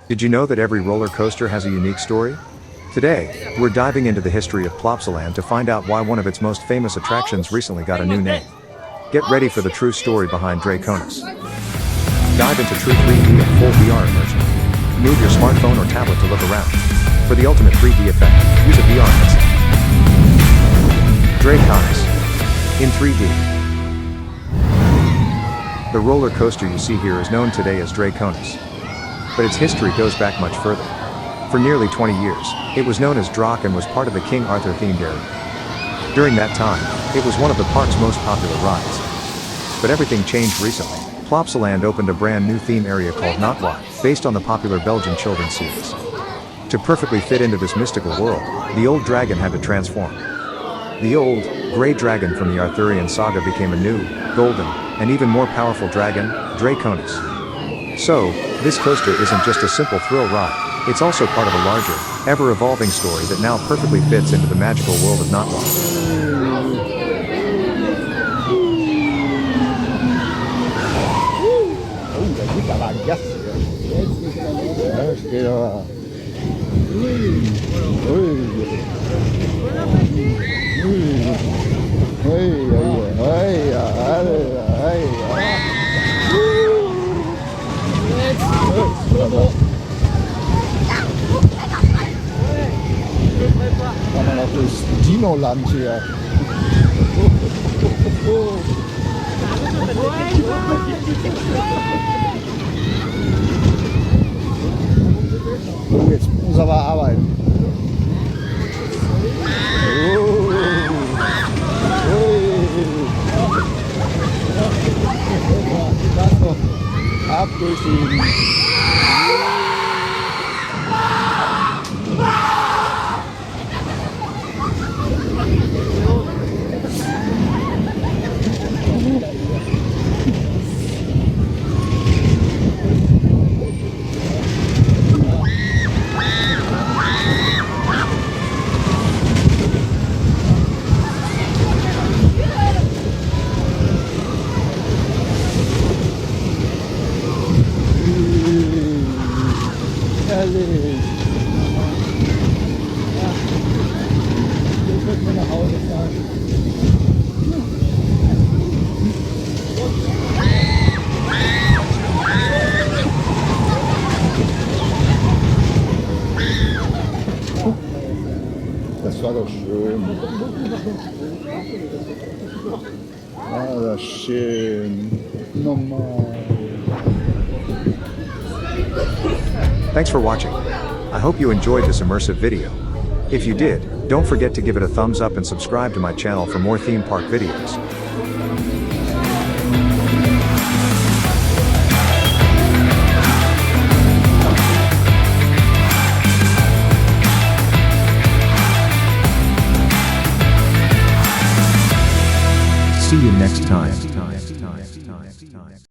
Did you know that every roller coaster has a unique story? Today, we're diving into the history of Plopsaland to find out why one of its most famous attractions recently got a new name. Get ready for the true story behind Draconis. Dive into true 3D and full VR immersion. Move your smartphone or tablet to look around. For the ultimate 3D effect, use a VR headset. Draconis. In 3D. The roller coaster you see here is known today as Draconis. But its history goes back much further. For nearly 20 years, it was known as Draak and was part of the King Arthur themed area. During that time, it was one of the park's most popular rides. But everything changed recently. Plopsaland opened a brand new theme area called Nachtwacht, based on the popular Belgian children's series. To perfectly fit into this mystical world, the old dragon had to transform. The old, grey dragon from the Arthurian saga became a new, golden, and even more powerful dragon, Draconis. So, this coaster isn't just a simple thrill ride, it's also part of a larger, ever-evolving story that now perfectly fits into the magical world of Nachtwacht. Gaan we naar het Dino-land hier. Jetzt muss aber arbeiten. Ab durch die... Das war doch schön. Ah, das ist schön. Normal. Thanks for watching. I hope you enjoyed this immersive video. If you did, don't forget to give it a thumbs up and subscribe to my channel for more theme park videos. See you next time.